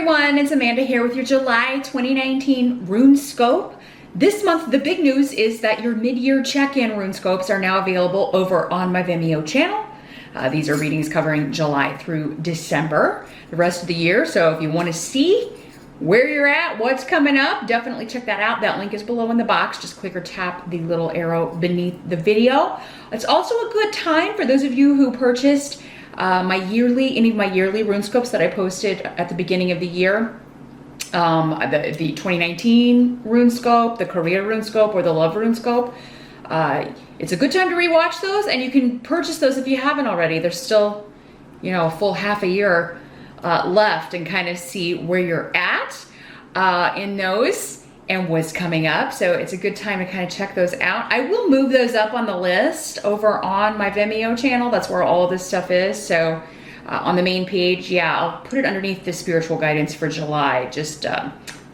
everyone, it's Amanda here with your July 2019 RuneScope. This month, the big news is that your mid-year check-in RuneScopes are now available over on my Vimeo channel. These are readings covering July through December, the rest of the year. So if you want to see where you're at, what's coming up, definitely check that out. That link is below in the box. Just click or tap the little arrow beneath the video. It's also a good time for those of you who purchased any of my yearly RuneScopes that I posted at the beginning of the year. The 2019 RuneScope, the Career RuneScope, or the Love RuneScope. It's a good time to rewatch those, and you can purchase those if you haven't already. There's still, a full half a year left, and kind of see where you're at in those and what's coming up. So it's a good time to kind of check those out. I will move those up on the list over on my Vimeo channel. That's where all this stuff is. So on the main page, I'll put it underneath the spiritual guidance for July. Just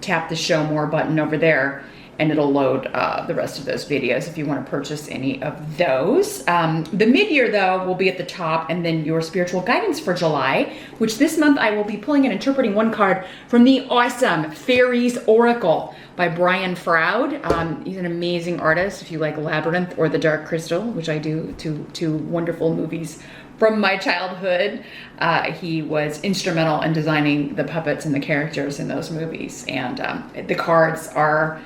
tap the show more button over there and it'll load the rest of those videos if you want to purchase any of those. The mid-year though will be at the top, and then your spiritual guidance for July, which this month I will be pulling and interpreting one card from the awesome Faeries Oracle by Brian Froud. He's an amazing artist. If you like Labyrinth or The Dark Crystal, which I do, two wonderful movies from my childhood, he was instrumental in designing the puppets and the characters in those movies. And the cards are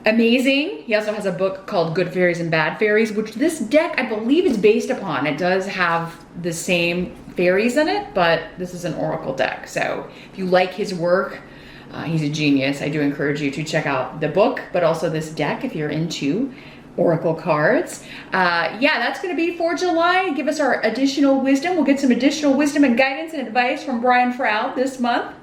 amazing. He also has a book called Good Fairies and Bad Fairies, which this deck I believe is based upon. It does have the same fairies in it, but this is an oracle deck. So if you like his work, he's a genius. I do encourage you to check out the book, but also this deck if you're into oracle cards. That's going to be for July. Give us our additional wisdom. We'll get some additional wisdom and guidance and advice from Brian Froud this month.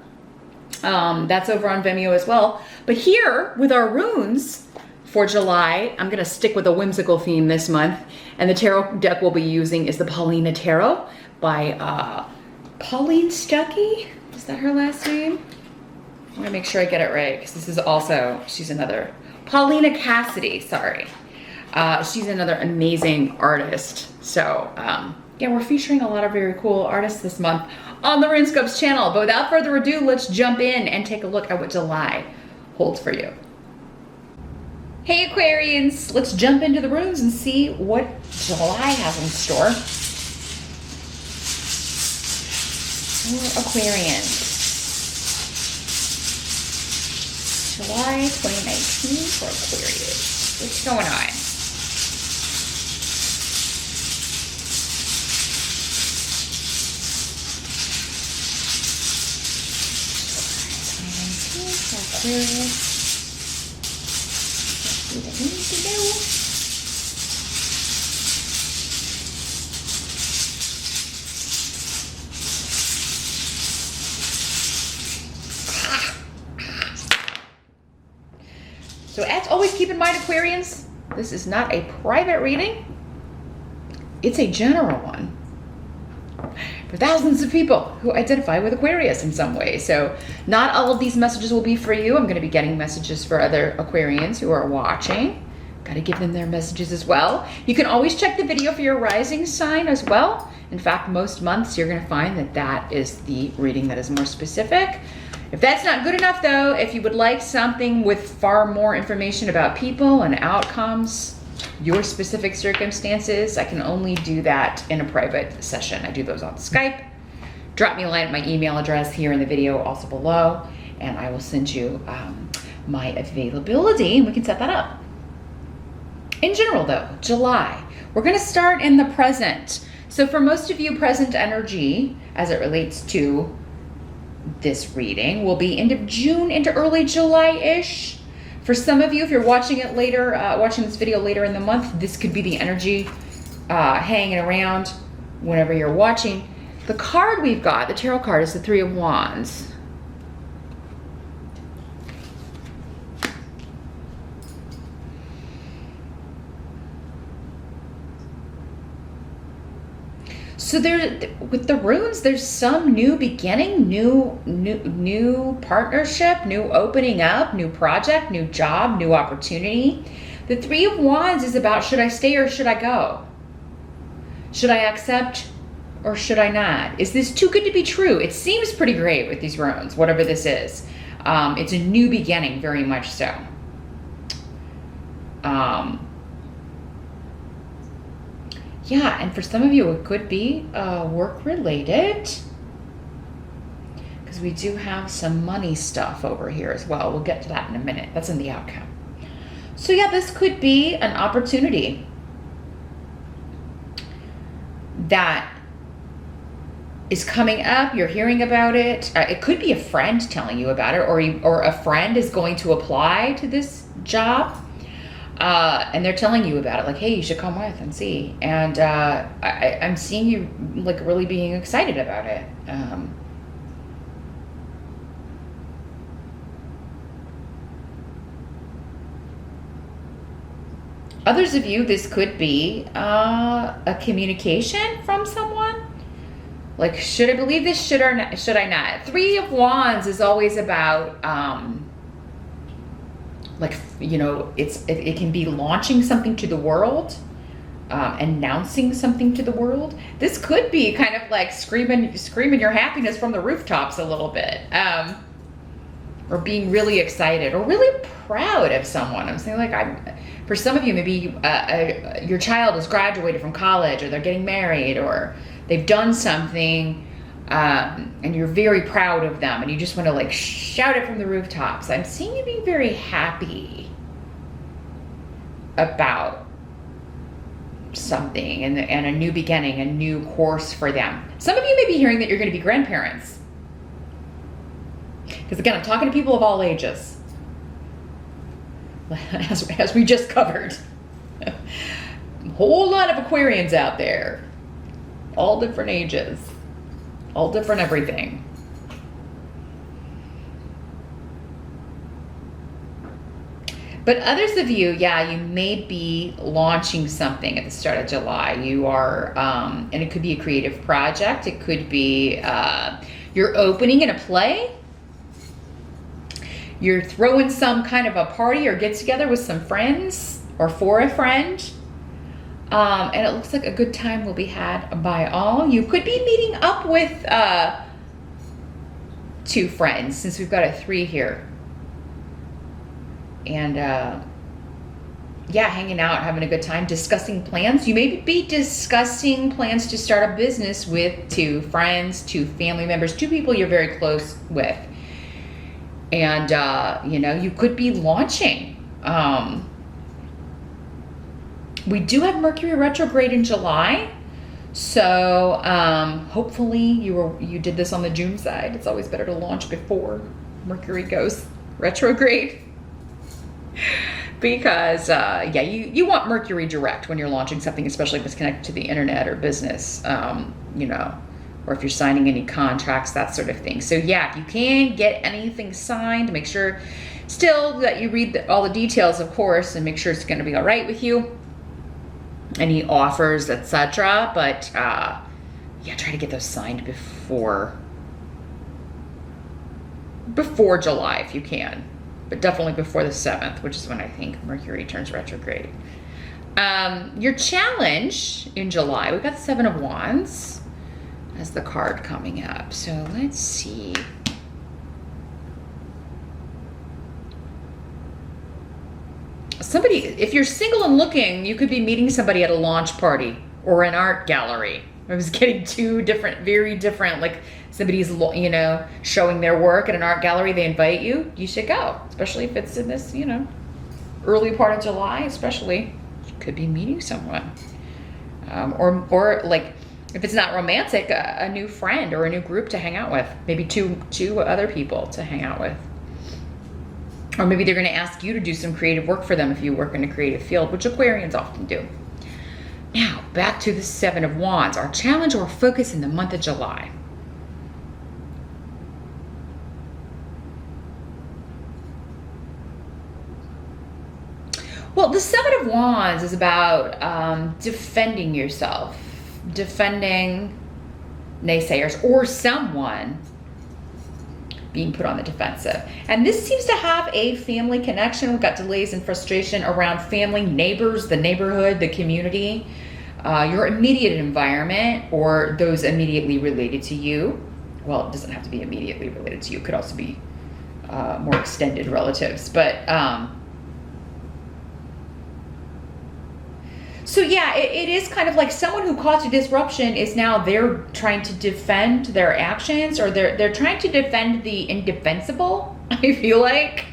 That's over on Vimeo as well. But here with our runes for July, I'm going to stick with a whimsical theme this month. And the tarot deck we'll be using is the Paulina Tarot by Pauline Stuckey. Is that her last name? I'm going to make sure I get it right, because this is also, she's another, Paulina Cassidy, sorry. She's another amazing artist. So we're featuring a lot of very cool artists this month on the RuneScope's channel. But without further ado, let's jump in and take a look at what July holds for you. Hey Aquarians, let's jump into the runes and see what July has in store for Aquarians. July 2019 for Aquarius. What's going on? Aquarius. Let's see what we need to do. So as always, keep in mind, Aquarians, this is not a private reading. It's a general one for thousands of people who identify with Aquarius in some way. So not all of these messages will be for you. I'm going to be getting messages for other Aquarians who are watching. Got to give them their messages as well. You can always check the video for your rising sign as well. In fact, most months you're going to find that that is the reading that is more specific. If that's not good enough though, if you would like something with far more information about people and outcomes, your specific circumstances, I can only do that in a private session. I do those on Skype. Drop me a line at my email address here in the video, also below, and I will send you my availability, and we can set that up. In general though, July, we're gonna start in the present. So for most of you, present energy, as it relates to this reading, will be end of June into early July-ish. For some of you, if you're watching it later, watching this video later in the month, this could be the energy hanging around whenever you're watching. The card we've got, the tarot card, is the Three of Wands. So with the runes, there's some new beginning, new partnership, new opening up, new project, new job, new opportunity. The Three of Wands is about, should I stay or should I go? Should I accept or should I not? Is this too good to be true? It seems pretty great with these runes, whatever this is. It's a new beginning, very much so. Yeah, and for some of you, it could be work-related, because we do have some money stuff over here as well. We'll get to that in a minute. That's in the outcome. So yeah, this could be an opportunity that is coming up. You're hearing about it. It could be a friend telling you about it, or a friend is going to apply to this job. And they're telling you about it, like, hey, you should come with and see. And I'm seeing you like really being excited about it. Others of you, this could be a communication from someone. Like, should I believe this? Should I not? 3 of Wands is always about like, you know, it can be launching something to the world, announcing something to the world. This could be kind of like screaming your happiness from the rooftops a little bit, or being really excited or really proud of someone. I'm saying, like, for some of you, maybe your child has graduated from college, or they're getting married, or they've done something, and you're very proud of them, and you just want to like shout it from the rooftops. I'm seeing you being very happy about something, and a new beginning, a new course for them. Some of you may be hearing that you're going to be grandparents, because again, I'm talking to people of all ages, as we just covered. A whole lot of Aquarians out there, all different ages, all different everything. But others of you, yeah, you may be launching something at the start of July. You are, and it could be a creative project. It could be you're opening in a play. You're throwing some kind of a party or get together with some friends, or for a friend. And it looks like a good time will be had by all. You could be meeting up with 2 friends, since we've got a 3 here. And yeah, hanging out, having a good time, discussing plans. You may be discussing plans to start a business with 2 friends, 2 family members, 2 people you're very close with. And, you know, you could be launching. We do have Mercury retrograde in July. So hopefully you did this on the June side. It's always better to launch before Mercury goes retrograde. Because, yeah, you want Mercury direct when you're launching something, especially if it's connected to the internet or business, you know, or if you're signing any contracts, that sort of thing. So yeah, if you can get anything signed, make sure still that you read all the details, of course, and make sure it's going to be all right with you. Any offers, etc. But yeah, try to get those signed before July if you can. But definitely before the 7th, which is when I think Mercury turns retrograde. Your challenge in July, we've got the 7 of Wands as the card coming up. So let's see. Somebody, if you're single and looking, you could be meeting somebody at a launch party or an art gallery. I was getting 2 different, very different, like somebody's, you know, showing their work at an art gallery. They invite you. You should go, especially if it's in this, you know, early part of July, especially. You could be meeting someone. Or like, if it's not romantic, a new friend or a new group to hang out with. Maybe two other people to hang out with. Or maybe they're going to ask you to do some creative work for them if you work in a creative field, which Aquarians often do. Now, back to the 7 of Wands, our challenge or focus in the month of July. Well, the 7 of Wands is about defending yourself, defending naysayers or someone being put on the defensive. And this seems to have a family connection. We've got delays and frustration around family, neighbors, the neighborhood, the community. your immediate environment or those immediately related to you. Well, it doesn't have to be immediately related to you. It could also be more extended relatives. But so yeah, it is kind of like someone who caused a disruption is now they're trying to defend their actions, or they're trying to defend the indefensible, I feel like.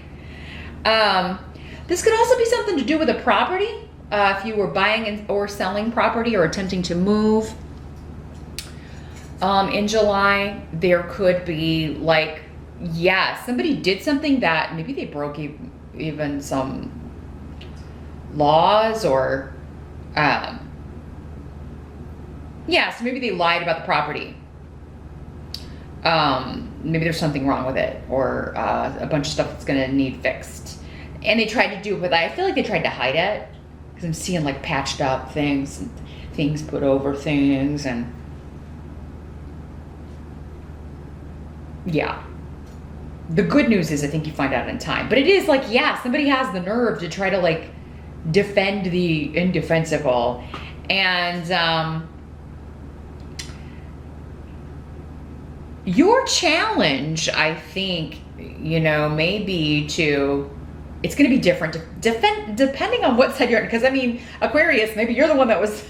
This could also be something to do with a property. If you were buying or selling property or attempting to move in July, there could be like, yeah, somebody did something that maybe they broke even some laws, or yeah, so maybe they lied about the property. Maybe there's something wrong with it, or a bunch of stuff that's gonna need fixed. And they tried to do it, but I feel like they tried to hide it, because I'm seeing like patched up things and things put over things, and yeah. The good news is I think you find out in time. But it is like, yeah, somebody has the nerve to try to like defend the indefensible. And your challenge, I think, you know, may be to, it's going to be different to defend, depending on what side you're in. Because I mean, Aquarius, maybe you're the one that was,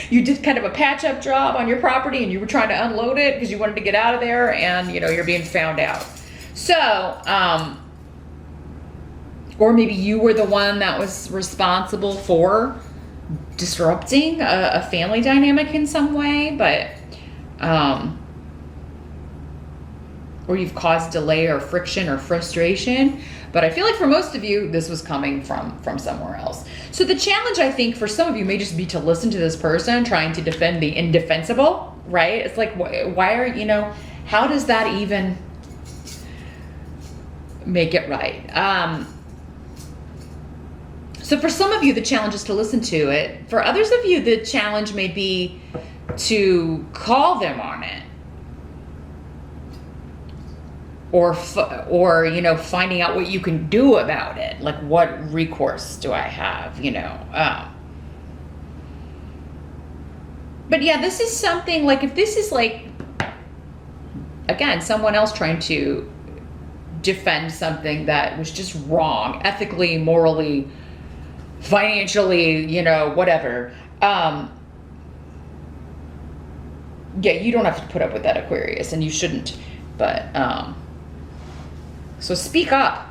you did kind of a patch up job on your property and you were trying to unload it because you wanted to get out of there, and you know, you're being found out. So, or maybe you were the one that was responsible for disrupting a family dynamic in some way, but, or you've caused delay or friction or frustration. But I feel like for most of you, this was coming from somewhere else. So the challenge, I think, for some of you may just be to listen to this person trying to defend the indefensible, right? It's like, why are, you know, how does that even make it right? So for some of you, the challenge is to listen to it. For others of you, the challenge may be to call them on it. Or you know, finding out what you can do about it. Like, what recourse do I have, you know? But yeah, this is something like, if this is like, again, someone else trying to defend something that was just wrong, ethically, morally, financially, you know, whatever. Yeah, you don't have to put up with that, Aquarius, and you shouldn't. But, so speak up.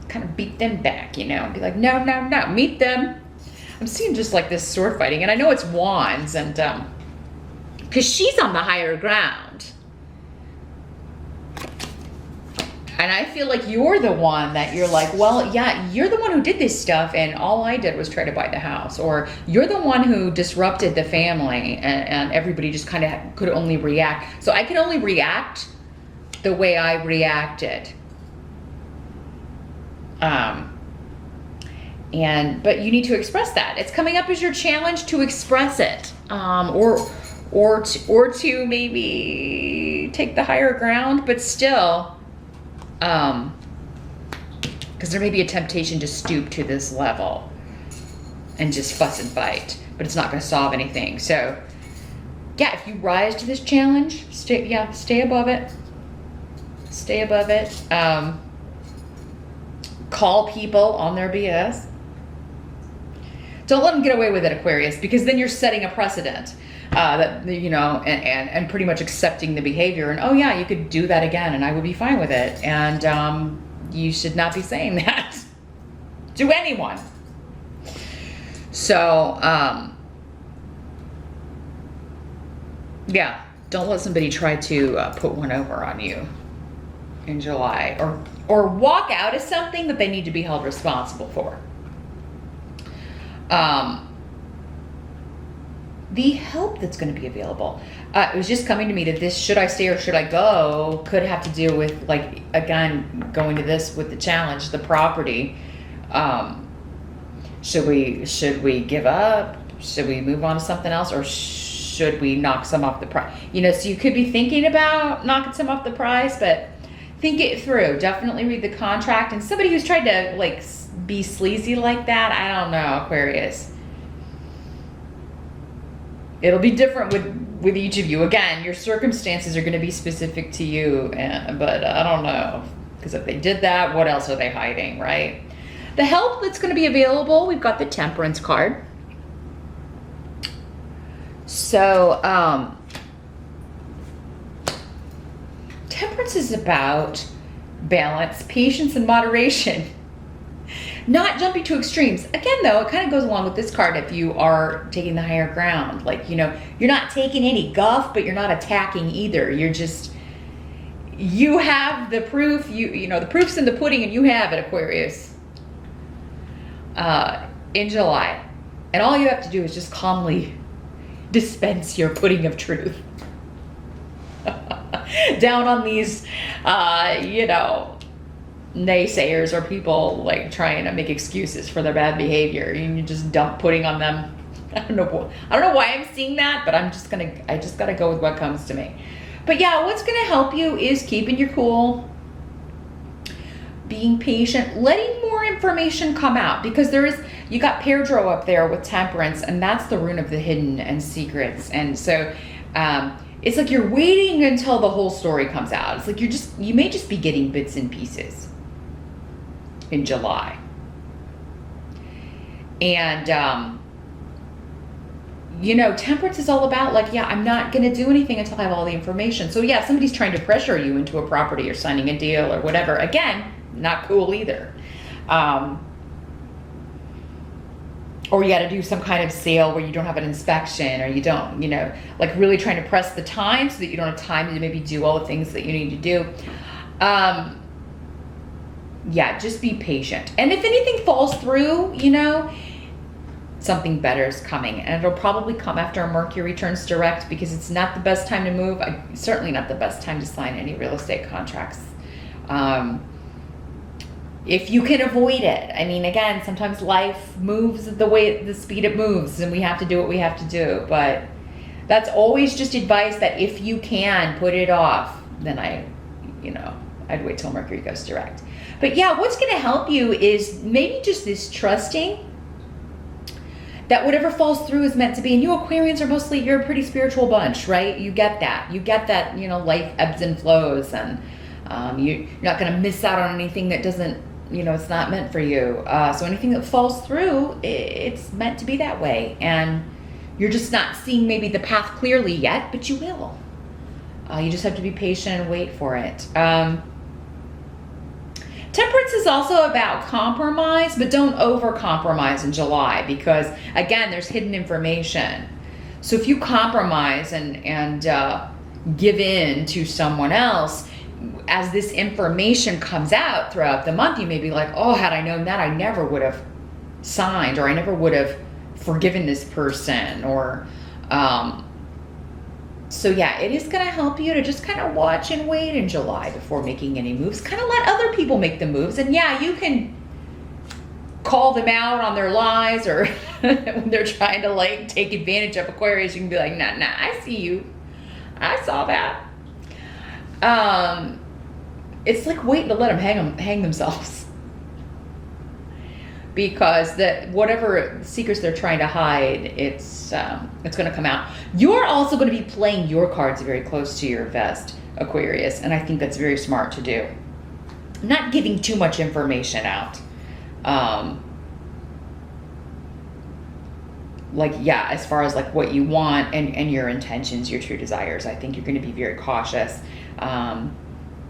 Kind of beat them back, you know, be like, no, no, no, meet them. I'm seeing just like this sword fighting, and I know it's wands, and because she's on the higher ground. And I feel like you're the one that you're like, well, yeah, you're the one who did this stuff, and all I did was try to buy the house. Or you're the one who disrupted the family, and everybody just kind of could only react. So I can only react the way I reacted. But you need to express that. It's coming up as your challenge to express it. Or to maybe take the higher ground, but still, because there may be a temptation to stoop to this level and just fuss and fight, but it's not going to solve anything. So yeah, if you rise to this challenge, stay above it. Stay above it. Call people on their BS. Don't let them get away with it, Aquarius, because then you're setting a precedent. That, you know, and pretty much accepting the behavior, and oh yeah, you could do that again and I would be fine with it. And you should not be saying that to anyone. So yeah, don't let somebody try to put one over on you in July, or walk out as something that they need to be held responsible for. The help that's going to be available. It was just coming to me that this should I stay or should I go could have to do with, like, again, going to this with the challenge, the property. Should we give up? Should we move on to something else? Or should we knock some off the price? You know, so you could be thinking about knocking some off the price, but think it through. Definitely read the contract. And somebody who's tried to, like, be sleazy like that, I don't know, Aquarius. It'll be different with each of you. Again, your circumstances are going to be specific to you, but I don't know. Because if they did that, what else are they hiding, right? The help that's going to be available, we've got the Temperance card. So, Temperance is about balance, patience, and moderation. Not jumping to extremes. Again, though, it kind of goes along with this card if you are taking the higher ground. Like, you're not taking any guff, but you're not attacking either. You're just, you have the proof, the proof's in the pudding, and you have it, Aquarius, in July. And all you have to do is just calmly dispense your pudding of truth down on these, naysayers or people like trying to make excuses for their bad behavior. You just dump pudding on them. I don't know why I'm seeing that, but I just gotta go with what comes to me. But yeah, what's gonna help you is keeping your cool, being patient, letting more information come out, because you got Pedro up there with Temperance, and that's the rune of the hidden and secrets. And so it's like you're waiting until the whole story comes out. It's like you may just be getting bits and pieces in July. And Temperance is all about like, yeah, I'm not going to do anything until I have all the information. So yeah, if somebody's trying to pressure you into a property or signing a deal or whatever, again, not cool either. Or you got to do some kind of sale where you don't have an inspection, or you don't, like really trying to press the time so that you don't have time to maybe do all the things that you need to do. Yeah, just be patient. And if anything falls through, something better is coming. And it'll probably come after Mercury turns direct, because it's not the best time to move. Certainly not the best time to sign any real estate contracts. If you can avoid it. I mean, again, sometimes life moves the speed it moves, and we have to do what we have to do. But that's always just advice that if you can put it off, then I'd wait till Mercury goes direct. But yeah, what's going to help you is maybe just this trusting that whatever falls through is meant to be. And you Aquarians are you're a pretty spiritual bunch, right? You get that. Life ebbs and flows, and you're not going to miss out on anything that doesn't, it's not meant for you. So anything that falls through, it's meant to be that way. And you're just not seeing maybe the path clearly yet, but you will. You just have to be patient and wait for it. Temperance is also about compromise, but don't over-compromise in July, because, again, there's hidden information. So if you compromise and give in to someone else, as this information comes out throughout the month, you may be like, oh, had I known that, I never would have signed, or I never would have forgiven this person, or... So yeah, it is going to help you to just kind of watch and wait in July before making any moves. Kind of let other people make the moves. And yeah, you can call them out on their lies, or when they're trying to like take advantage of Aquarius, you can be like, nah, I see you. I saw that. It's like waiting to let them hang themselves. Because whatever secrets they're trying to hide, it's going to come out. You're also going to be playing your cards very close to your vest, Aquarius, and I think that's very smart to do. Not giving too much information out. As far as like what you want and your intentions, your true desires, I think you're going to be very cautious, and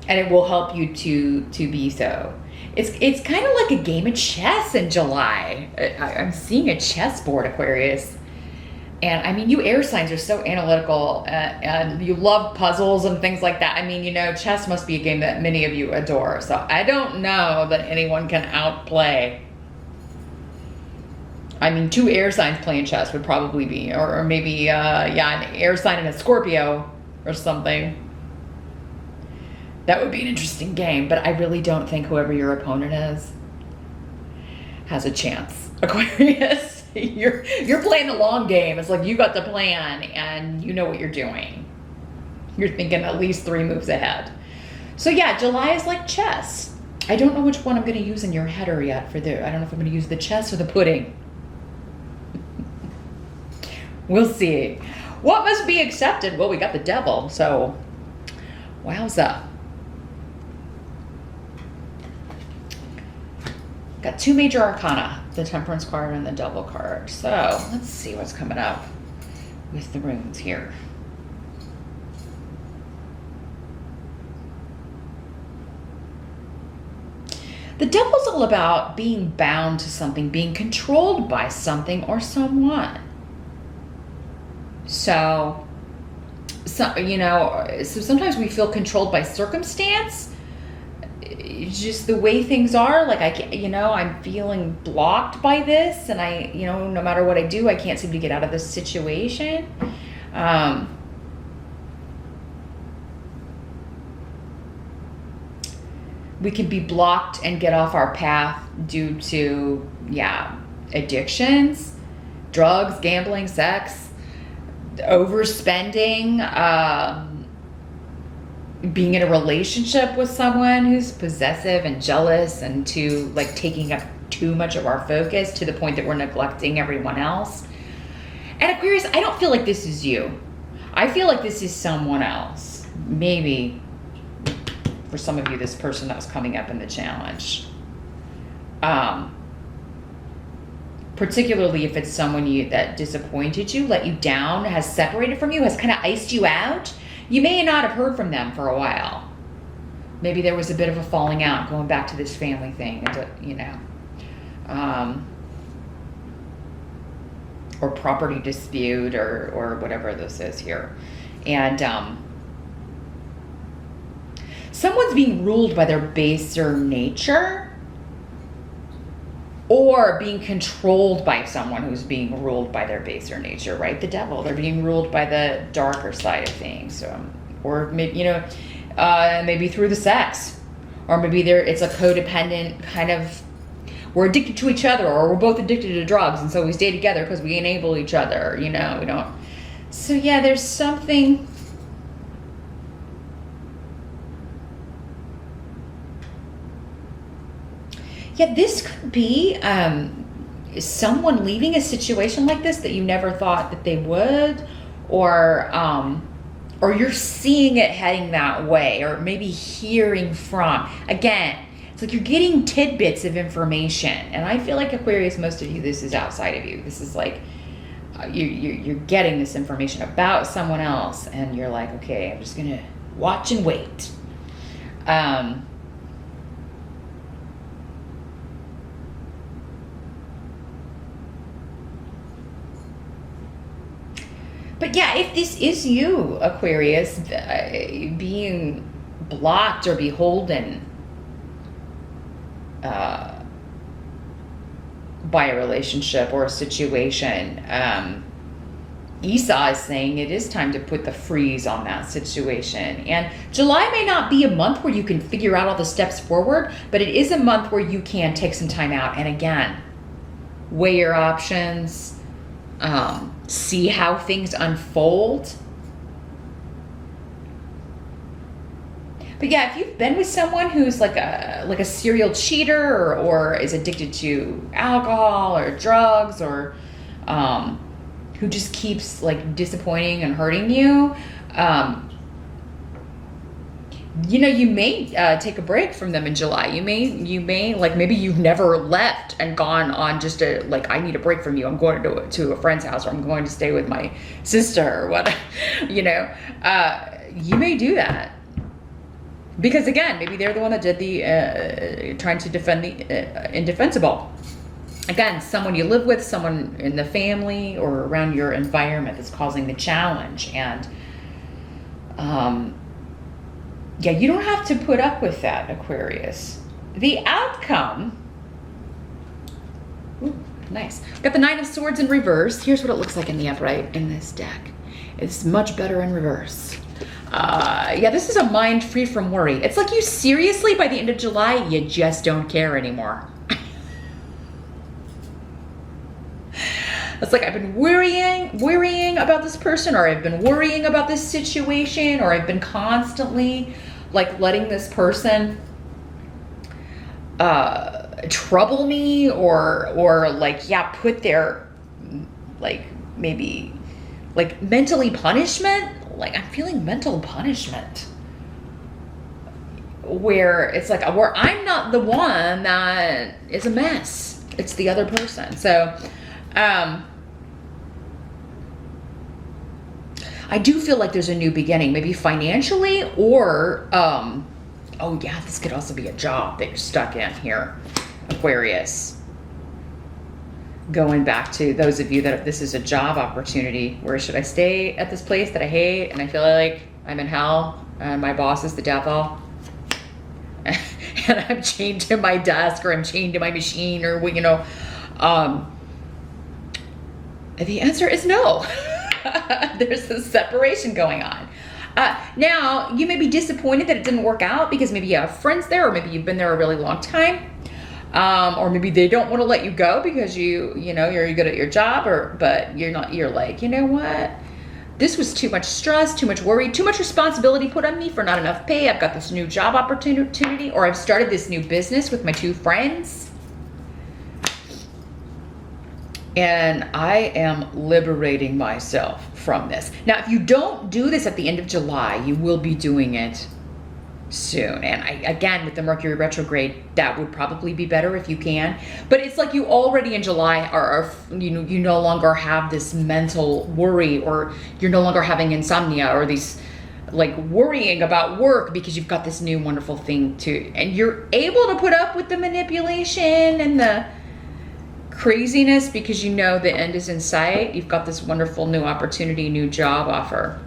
it will help you to be so. It's kind of like a game of chess in July. I'm seeing a chessboard, Aquarius. And I mean, you air signs are so analytical, and you love puzzles and things like that. I mean, chess must be a game that many of you adore. So I don't know that anyone can outplay. I mean, 2 air signs playing chess would probably be, or maybe, an air sign and a Scorpio or something. That would be an interesting game, but I really don't think whoever your opponent is has a chance. Aquarius, you're playing the long game. It's like you got the plan and you know what you're doing. You're thinking at least 3 moves ahead. So yeah, July is like chess. I don't know which one I'm going to use in your header yet I don't know if I'm going to use the chess or the pudding. We'll see. What must be accepted? Well, we got the devil, so wowza. Got 2 major arcana, the Temperance card and the Devil card. So let's see what's coming up with the runes here. The Devil's all about being bound to something, being controlled by something or someone. So sometimes we feel controlled by circumstance, just the way things are. Like I'm feeling blocked by this, and no matter what I do, I can't seem to get out of this situation. We can be blocked and get off our path due to, addictions, drugs, gambling, sex, overspending, being in a relationship with someone who's possessive and jealous and taking up too much of our focus to the point that we're neglecting everyone else. And Aquarius, I don't feel like this is you. I feel like this is someone else. Maybe for some of you, this person that was coming up in the challenge. Particularly if it's someone that disappointed you, let you down, has separated from you, has kind of iced you out. You may not have heard from them for a while. Maybe there was a bit of a falling out, going back to this family thing, or property dispute, or whatever this is here. And someone's being ruled by their baser nature, or being controlled by someone who's being ruled by their baser nature, right? The devil, they're being ruled by the darker side of things. Or maybe, maybe through the sex, or maybe it's a codependent kind of, we're addicted to each other, or we're both addicted to drugs, and so we stay together because we enable each other, we don't. So yeah, there's something. Yeah, this could be someone leaving a situation like this that you never thought that they would, or you're seeing it heading that way, or maybe hearing from. Again, it's like you're getting tidbits of information, and I feel like Aquarius, most of you, this is outside of you. This is like you're getting this information about someone else, and you're like, okay, I'm just gonna watch and wait. But yeah, if this is you, Aquarius, being blocked or beholden by a relationship or a situation, Esau is saying it is time to put the freeze on that situation. And July may not be a month where you can figure out all the steps forward, but it is a month where you can take some time out and, again, weigh your options, see how things unfold. But yeah, if you've been with someone who's like a serial cheater, or is addicted to alcohol or drugs, or who just keeps like disappointing and hurting you, you may take a break from them in July. You may like, maybe you've never left and gone on just I need a break from you. I'm going to a friend's house, or I'm going to stay with my sister, or what, you may do that. Because again, maybe they're the one that did the trying to defend the indefensible. Again, someone you live with, someone in the family or around your environment that's causing the challenge. And yeah, you don't have to put up with that, Aquarius. The outcome, ooh, nice. Got the Nine of Swords in reverse. Here's what it looks like in the upright in this deck. It's much better in reverse. Yeah, this is a mind free from worry. It's like you seriously, by the end of July, you just don't care anymore. It's like, I've been worrying about this person, or I've been worrying about this situation, or I've been constantly like letting this person trouble me, or like, yeah, put their, like, maybe like mentally punishment. Like I'm feeling mental punishment. Where it's like, where I'm not the one that is a mess. It's the other person. So, I do feel like there's a new beginning, maybe financially or, oh yeah, this could also be a job that you're stuck in here, Aquarius. Going back to those of you that this is a job opportunity, where should I stay at this place that I hate and I feel like I'm in hell and my boss is the devil? And I'm chained to my desk or I'm chained to my machine or, you know, the answer is no. There's a separation going on. Now, you may be disappointed that it didn't work out because maybe you have friends there or maybe you've been there a really long time. Or maybe they don't want to let you go because you know, you're good at your job but you're not, you're like, you know what? This was too much stress, too much worry, too much responsibility put on me for not enough pay. I've got this new job opportunity, or I've started this new business with my two friends. And I am liberating myself from this. Now, if you don't do this at the end of July, you will be doing it soon. And again, with the Mercury retrograde, that would probably be better if you can. But it's like you already in July are you know, you no longer have this mental worry, or you're no longer having insomnia or these like worrying about work because you've got this new wonderful thing to, and you're able to put up with the manipulation and the craziness because you know the end is in sight. You've got this wonderful new opportunity, new job offer.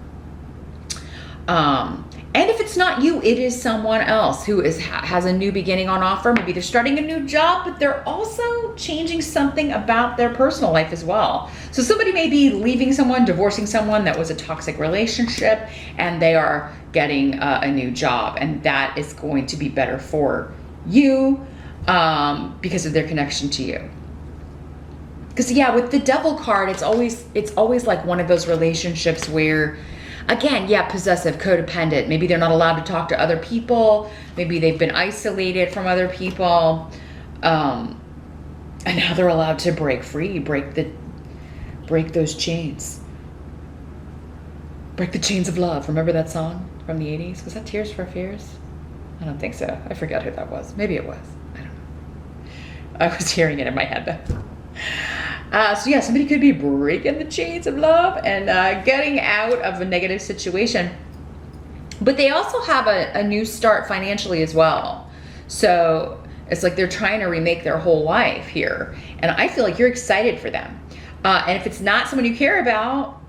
And if it's not you, it is someone else who has a new beginning on offer. Maybe they're starting a new job, but they're also changing something about their personal life as well. So somebody may be leaving someone, divorcing someone that was a toxic relationship, and they are getting a new job. And that is going to be better for you because of their connection to you. Because yeah, with the Devil card, it's always like one of those relationships where, again, yeah, possessive, codependent. Maybe they're not allowed to talk to other people. Maybe they've been isolated from other people. And now they're allowed to break free, break those chains. Break the chains of love. Remember that song from the 80s? Was that Tears for Fears? I don't think so. I forgot who that was. Maybe it was. I don't know. I was hearing it in my head though. So yeah, somebody could be breaking the chains of love and getting out of a negative situation. But they also have a new start financially as well. So it's like they're trying to remake their whole life here. And I feel like you're excited for them. And if it's not someone you care about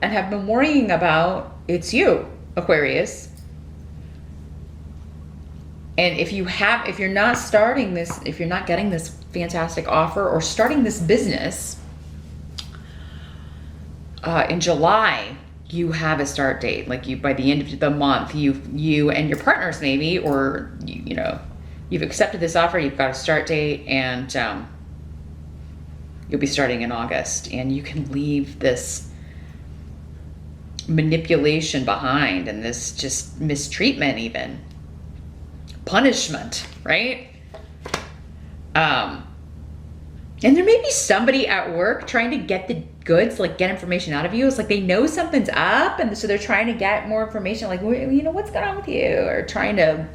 and have been worrying about, it's you, Aquarius. And if you're not starting this, if you're not getting this fantastic offer or starting this business in July, you have a start date. Like by the end of the month, you and your partners maybe, or you know, you've accepted this offer. You've got a start date, and you'll be starting in August, and you can leave this manipulation behind and this just mistreatment, even punishment, right? And there may be somebody at work trying to get the goods, like get information out of you. It's like they know something's up, and so they're trying to get more information, like, you know, what's going on with you? Or trying to,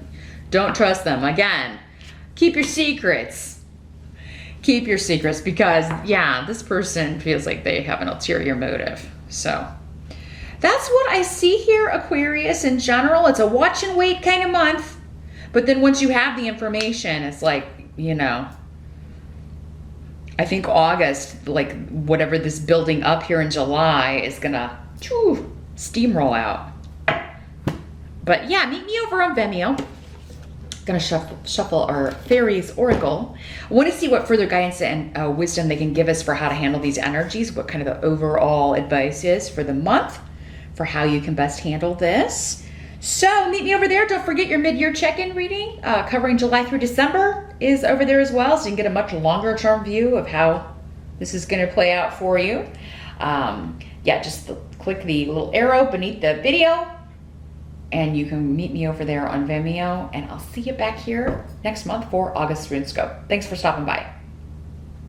don't trust them. Again, keep your secrets. Keep your secrets because, yeah, this person feels like they have an ulterior motive. So that's what I see here, Aquarius, in general. It's a watch and wait kind of month. But then once you have the information, it's like, you know, I think August, like whatever this building up here in July is gonna steamroll out. But yeah, meet me over on Vimeo. Gonna shuffle our Faeries Oracle. I want to see what further guidance and wisdom they can give us for how to handle these energies, what kind of the overall advice is for the month, for how you can best handle this. So meet me over there. Don't forget your mid-year check-in reading covering July through December is over there as well, so you can get a much longer term view of how this is going to play out for you. Yeah, just click the little arrow beneath the video and you can meet me over there on Vimeo, and I'll see you back here next month for August RuneScope. Thanks for stopping by.